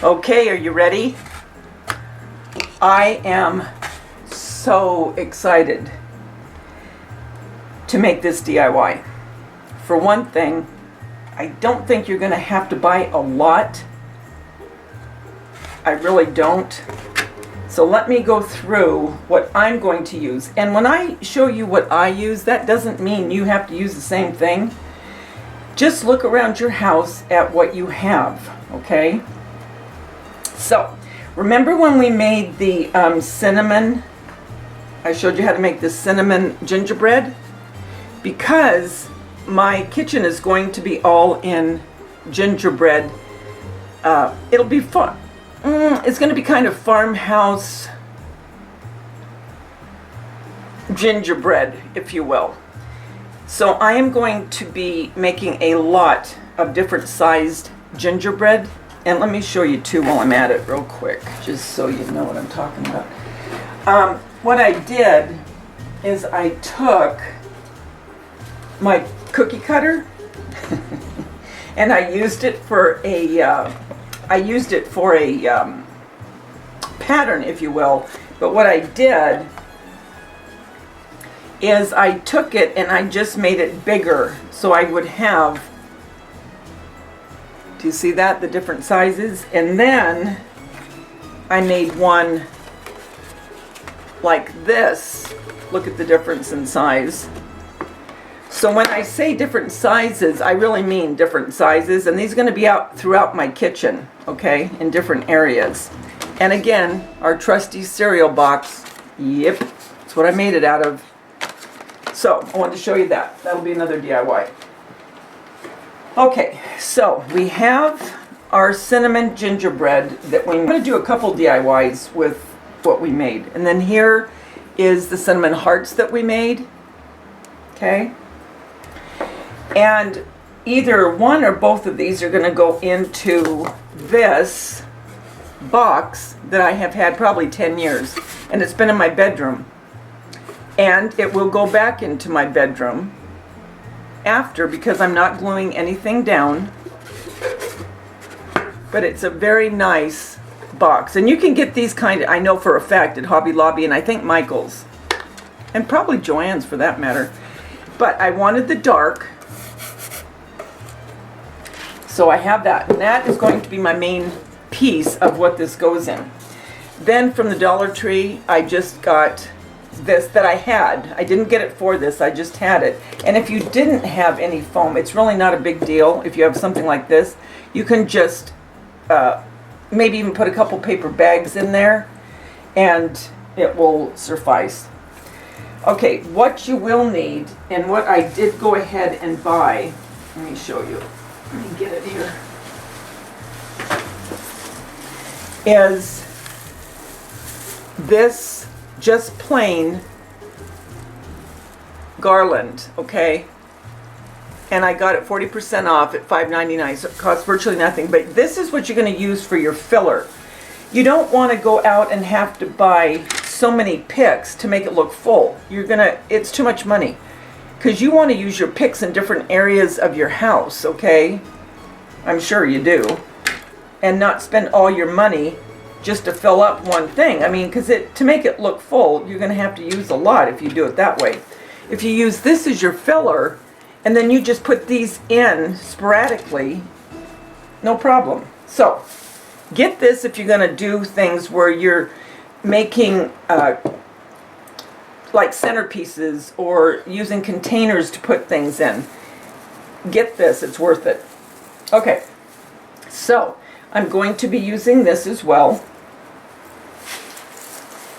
Okay, are you ready? I am so excited to make this DIY. For one thing, I don't think you're going to have to buy a lot. I really don't. So let me go through what I'm going to use. And when I show you what I use, that doesn't mean you have to use the same thing. Just look around your house at what you have, okay? So, remember when we made the cinnamon, I showed you how to make the cinnamon gingerbread? Because my kitchen is going to be all in gingerbread, it'll be fun. It's going to be kind of farmhouse gingerbread, if you will. So I am going to be making a lot of different sized gingerbread. And let me show you too while I'm at it real quick, just so you know what I'm talking about. What I did is I took my cookie cutter and I used it for a pattern, if you will. But what I did is I took it and I just made it bigger, so I would have, do you see that, the different sizes? And then I made one like this. Look at the difference in size. So when I say different sizes, I really mean different sizes, and these are going to be out throughout my kitchen, okay, in different areas. And again, our trusty cereal box, yep, that's what I made it out of. So I wanted to show you that. That'll be another DIY. Okay, so we have our cinnamon gingerbread that I'm going to do a couple DIYs with what we made. And then here is the cinnamon hearts that we made, okay? And either one or both of these are going to go into this box that I have had probably 10 years. And it's been in my bedroom. And it will go back into my bedroom after, because I'm not gluing anything down. But it's a very nice box. And you can get these kind of, I know for a fact, at Hobby Lobby and I think Michael's. And probably Joann's for that matter. But I wanted the dark. So I have that. And that is going to be my main piece of what this goes in. Then from the Dollar Tree, I just got this that I had. I didn't get it for this, I just had it. And if you didn't have any foam, it's really not a big deal. If you have something like this, you can just maybe even put a couple paper bags in there and it will suffice. Okay, what you will need, and what I did go ahead and buy, let me show you, let me get it here, is this just plain garland, okay? And I got it 40% off at $5.99, so it costs virtually nothing. But this is what you're going to use for your filler. You don't want to go out and have to buy so many picks to make it look full. It's too much money. Because you want to use your picks in different areas of your house, okay? I'm sure you do. And not spend all your money just to fill up one thing. I mean, because to make it look full, you're going to have to use a lot if you do it that way. If you use this as your filler, and then you just put these in sporadically, no problem. So, get this if you're going to do things where you're making like centerpieces or using containers to put things in. Get this, it's worth it. Okay, so I'm going to be using this as well.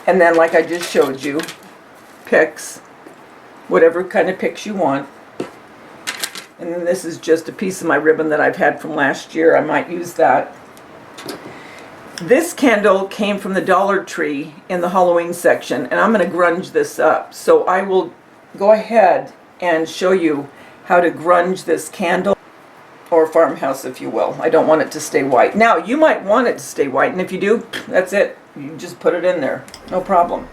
And then, like I just showed you, picks, whatever kind of picks you want. And then this is just a piece of my ribbon that I've had from last year. I might use that. This candle came from the Dollar Tree in the Halloween section, and I'm going to grunge this up. So I will go ahead and show you how to grunge this candle, or farmhouse if you will. I don't want it to stay white. Now, you might want it to stay white, and if you do, that's it. You just put it in there. No problem.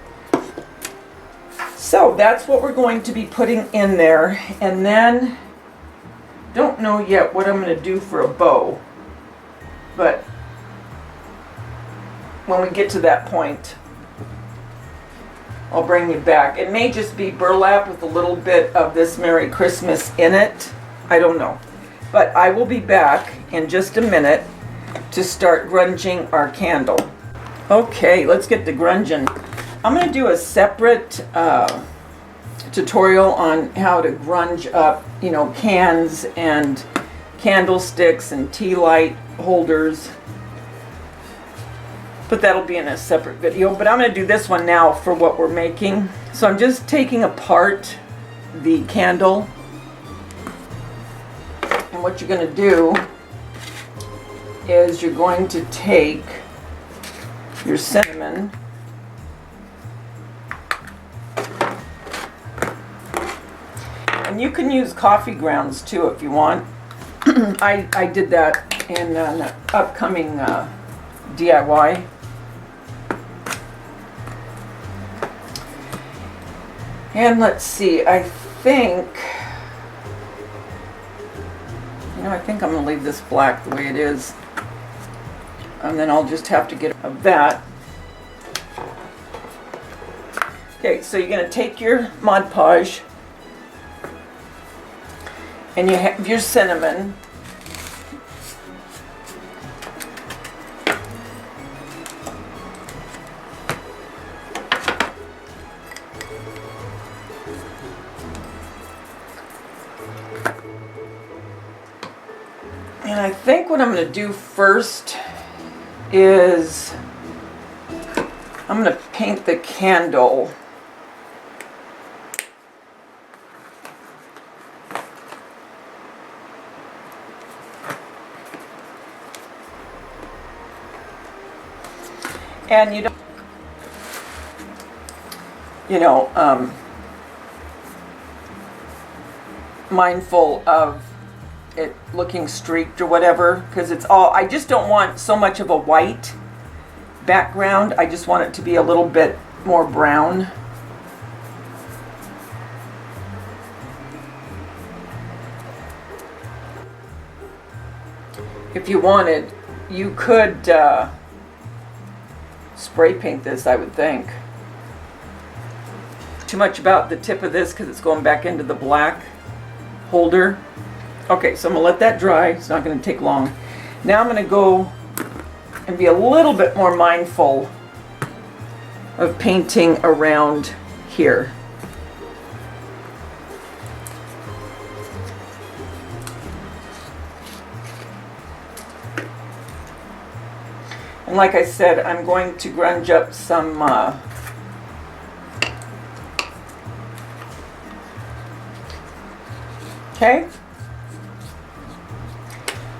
So that's what we're going to be putting in there. And then, don't know yet what I'm going to do for a bow, but when we get to that point, I'll bring you back. It may just be burlap with a little bit of this Merry Christmas in it. I don't know. But I will be back in just a minute to start grunging our candle. Okay, let's get to grunging. I'm going to do a separate tutorial on how to grunge up, you know, cans and candlesticks and tea light holders. But that'll be in a separate video. But I'm going to do this one now for what we're making. So I'm just taking apart the candle. And what you're going to do is you're going to take your cinnamon. And you can use coffee grounds too if you want. I did that in an upcoming DIY. And let's see, I think I'm going to leave this black the way it is. And then I'll just have to get of that. Okay, so you're going to take your Mod Podge and you have your cinnamon. And I think what I'm going to do first is I'm going to paint the candle. And mindful of it looking streaked or whatever, because it's all, I just don't want so much of a white background. I just want it to be a little bit more brown. If you wanted, you could spray paint this, I would think. Too much about the tip of this because it's going back into the black holder. Okay, so I'm going to let that dry. It's not going to take long. Now I'm going to go and be a little bit more mindful of painting around here. And like I said, I'm going to grunge up some okay?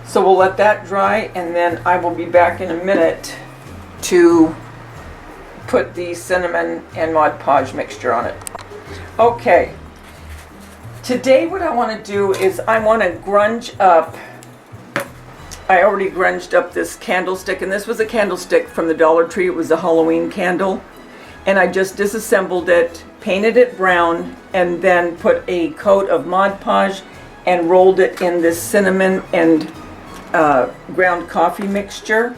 So we'll let that dry, and then I will be back in a minute to put the cinnamon and Mod Podge mixture on it. Okay, today what I want to do is I want to grunge up, I already grunged up this candlestick, and this was a candlestick from the Dollar Tree. It was a Halloween candle, and I just disassembled it, painted it brown, and then put a coat of Mod Podge and rolled it in this cinnamon and ground coffee mixture.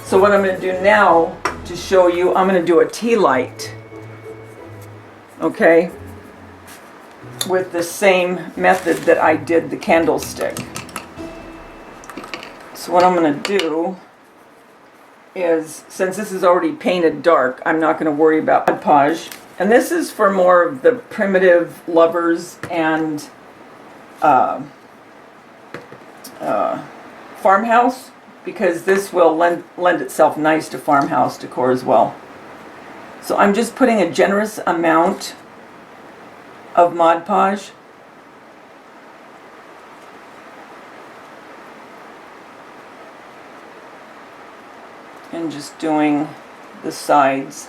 So what I'm going to do now to show you, I'm going to do a tea light, okay, with the same method that I did the candlestick. So what I'm going to do is, since this is already painted dark, I'm not going to worry about Mod Podge. And this is for more of the primitive lovers and farmhouse, because this will lend itself nice to farmhouse decor as well. So I'm just putting a generous amount of Mod Podge. And just doing the sides.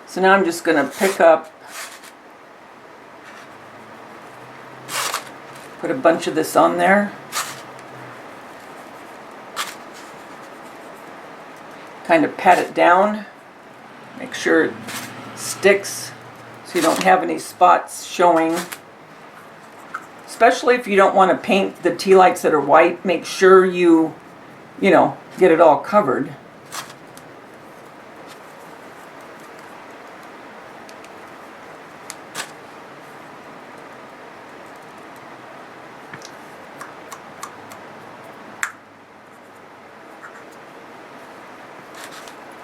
So now I'm just going to pick up, put a bunch of this on there. Kind of pat it down. Make sure it sticks so you don't have any spots showing. especially if you don't want to paint the tea lights that are white, make sure you know, get it all covered.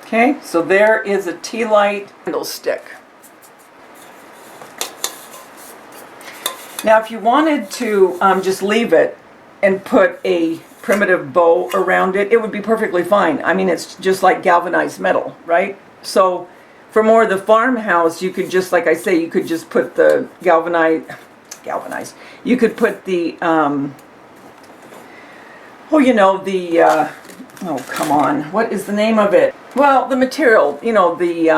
Okay, so there is a tea light candlestick. Now if you wanted to just leave it and put a primitive bow around it, it would be perfectly fine. I mean, it's just like galvanized metal, right? So for more of the farmhouse, you could just, like I say, you could just put the galvanized, you could put the, oh, you know, the, oh, come on, what is the name of it? Well, the material, you know, the,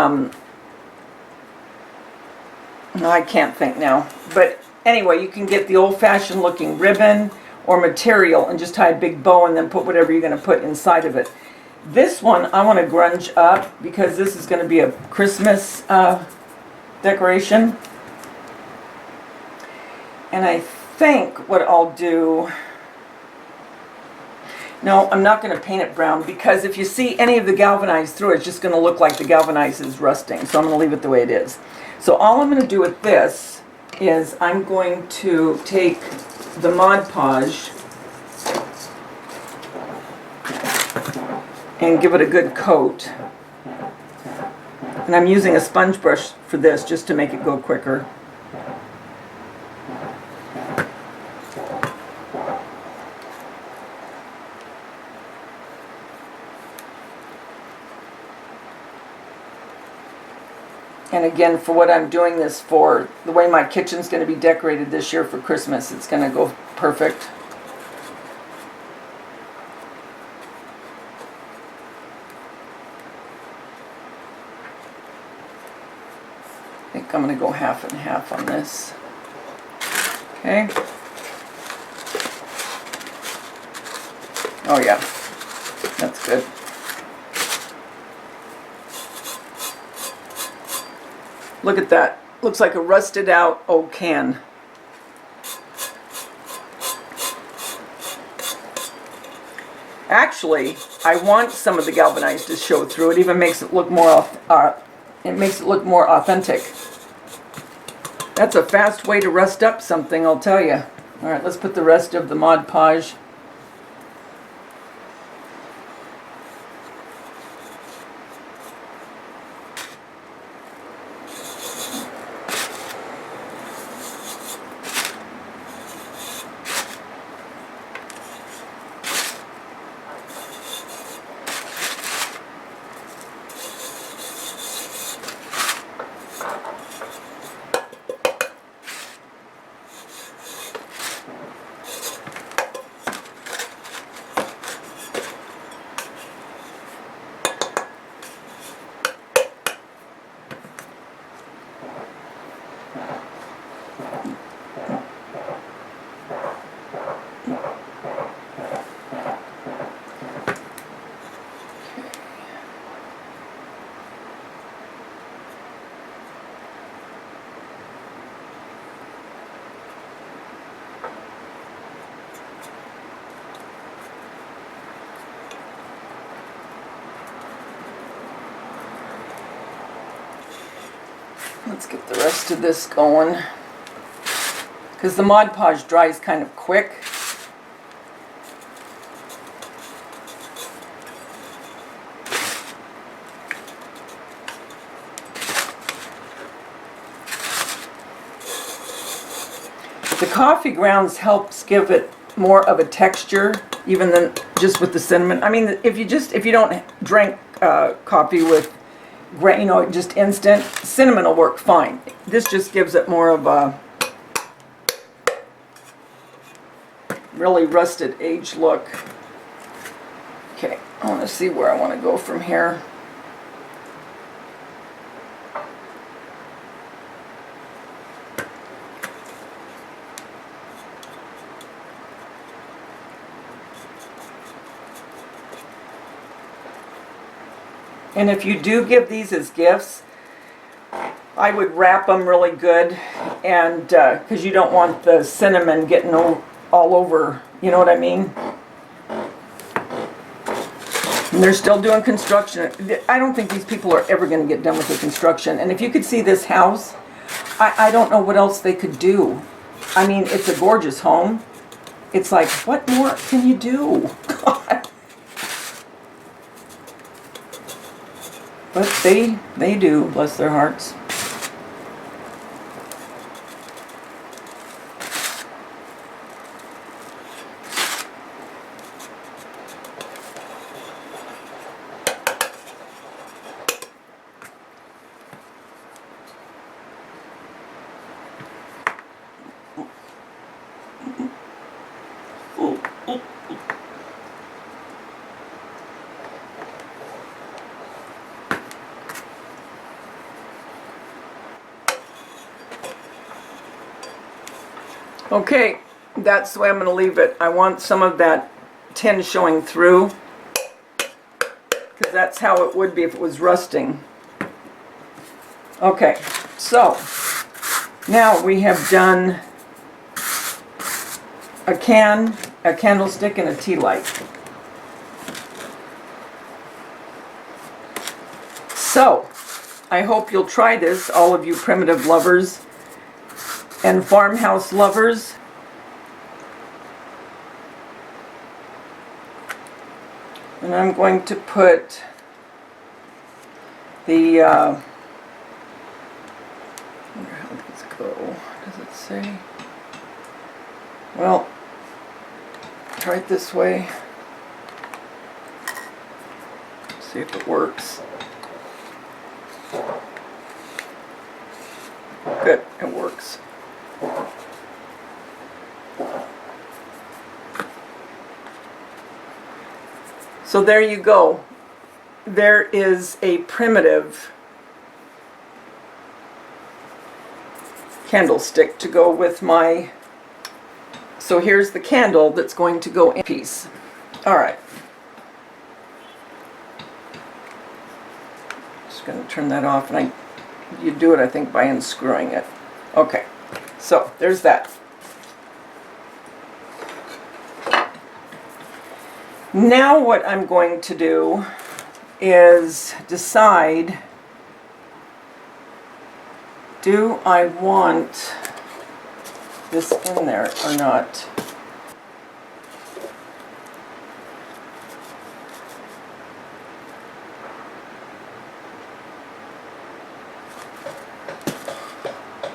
I can't think now, but anyway, you can get the old-fashioned looking ribbon or material and just tie a big bow and then put whatever you're going to put inside of it. This one I want to grunge up because this is going to be a Christmas decoration. And I think what I'll do, no, I'm not going to paint it brown because if you see any of the galvanized through it, it's just going to look like the galvanized is rusting. So I'm going to leave it the way it is. So all I'm going to do with this is I'm going to take the Mod Podge and give it a good coat. And I'm using a sponge brush for this just to make it go quicker. And again, for what I'm doing this for, the way my kitchen's going to be decorated this year for Christmas, it's going to go perfect. I think I'm going to go half and half on this. Okay. Oh yeah, that's good. Look at that. Looks like a rusted out old can. Actually, I want some of the galvanized to show through. It even makes it look more authentic. That's a fast way to rust up something, I'll tell you. All right, let's put the rest of the Mod Podge. Let's get the rest of this going, because the Mod Podge dries kind of quick. The coffee grounds helps give it more of a texture, even than just with the cinnamon. I mean, if you don't drink coffee with, you know, just instant, cinnamon will work fine. This just gives it more of a really rusted, aged look. Okay, I want to see where I want to go from here. And if you do give these as gifts, I would wrap them really good, and because you don't want the cinnamon getting all over, you know what I mean? And they're still doing construction. I don't think these people are ever going to get done with the construction. And if you could see this house, I don't know what else they could do. I mean, it's a gorgeous home. It's like, what more can you do? God. But they do, bless their hearts. Okay, that's the way I'm going to leave it. I want some of that tin showing through, because that's how it would be if it was rusting. Okay, so now we have done a candlestick, and a tea light. So, I hope you'll try this, all of you primitive lovers and farmhouse lovers. And I'm going to put the, where did this go? Does it say? Well, try it this way. See if it works. Good, it works. So there you go. There is a primitive candlestick to go with my, so here's the candle that's going to go in piece. Alright. Just going to turn that off, and you do it, I think, by unscrewing it. Okay, so there's that. Now what I'm going to do is decide, do I want this in there or not?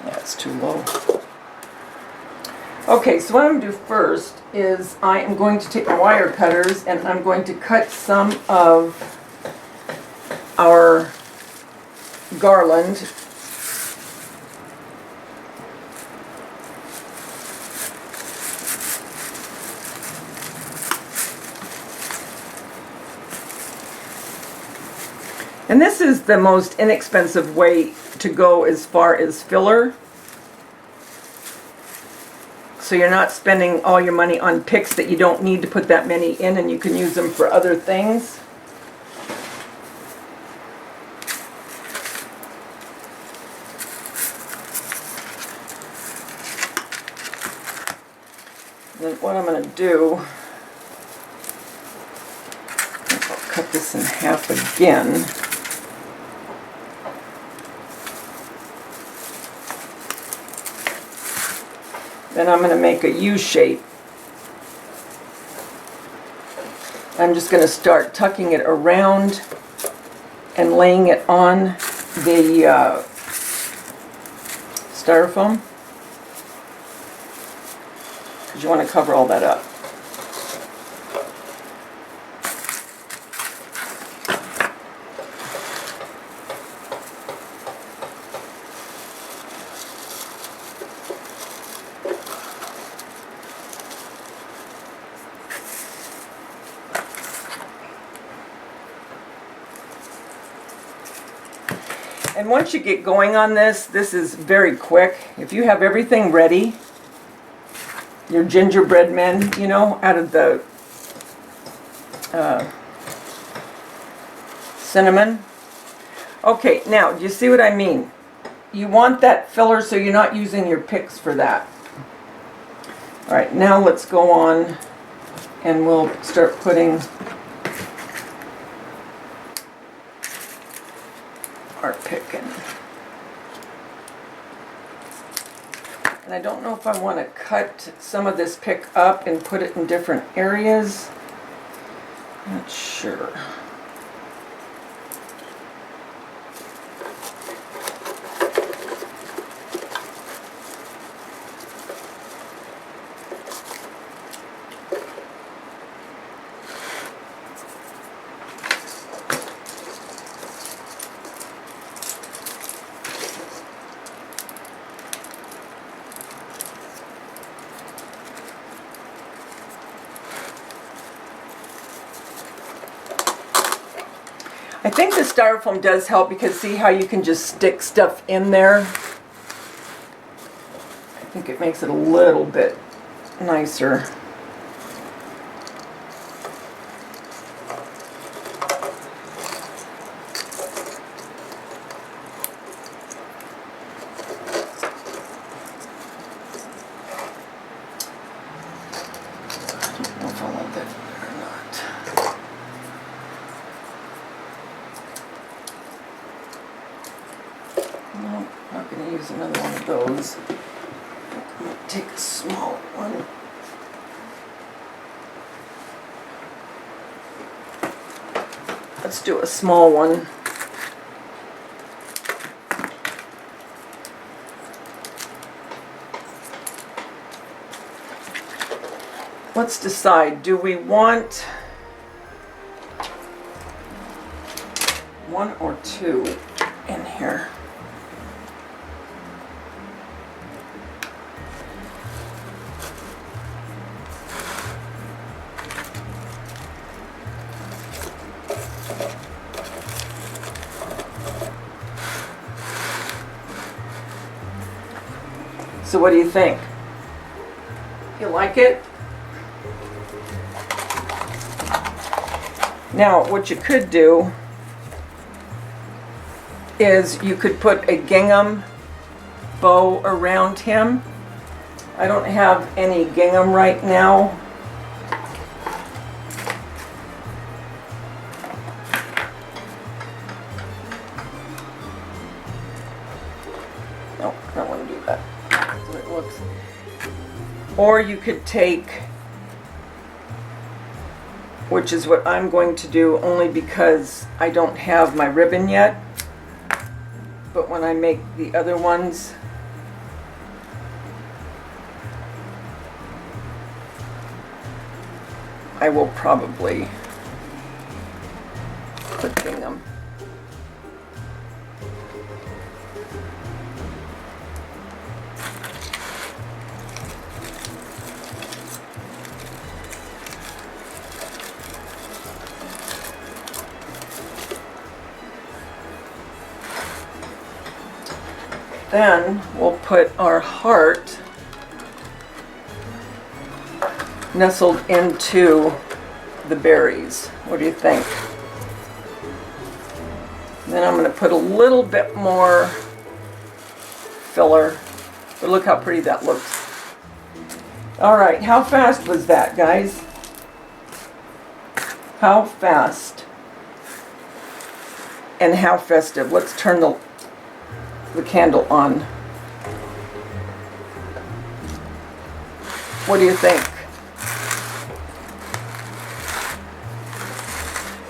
That's too low. Okay, so what I'm going to do first is I am going to take my wire cutters, and I'm going to cut some of our garland. And this is the most inexpensive way to go as far as filler. So you're not spending all your money on picks that you don't need to put that many in, and you can use them for other things. Then what I'm going to do, I'll cut this in half again. Then I'm going to make a U shape. I'm just going to start tucking it around and laying it on the styrofoam, because you want to cover all that up. And once you get going on this, this is very quick. If you have everything ready, your gingerbread men, you know, out of the cinnamon. Okay, now, do you see what I mean? you want that filler so you're not using your picks for that. All right, now let's go on and we'll start putting our pick in. And I don't know if I want to cut some of this pick up and put it in different areas. Not sure. I think the styrofoam does help because see how you can just stick stuff in there? I think it makes it a little bit nicer. I don't know if I want that or not. No, I'm not going to use another one of those. I'm going to take a small one. Let's do a small one. Let's decide, do we want one or two in here? So what do you think? You like it? Now, what you could do is you could put a gingham bow around him. I don't have any gingham right now. No, I don't want to do that. That's what it looks. Or you could take, which is what I'm going to do only because I don't have my ribbon yet. But when I make the other ones, I will probably put gingham. Then we'll put our heart nestled into the berries. What do you think? Then I'm going to put a little bit more filler. But look how pretty that looks. All right, how fast was that, guys? How fast? And how festive? Let's turn the candle on. What do you think?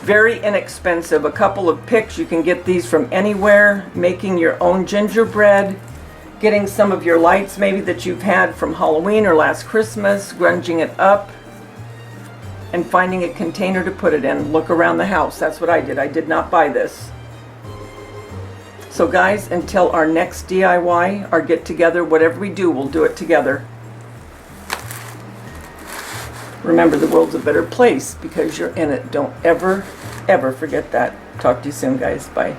Very inexpensive. A couple of picks. You can get these from anywhere. Making your own gingerbread. Getting some of your lights maybe that you've had from Halloween or last Christmas. Grunging it up. And finding a container to put it in. Look around the house. That's what I did. I did not buy this. So guys, until our next DIY, our get together, whatever we do, we'll do it together. Remember, the world's a better place because you're in it. Don't ever, ever forget that. Talk to you soon, guys. Bye.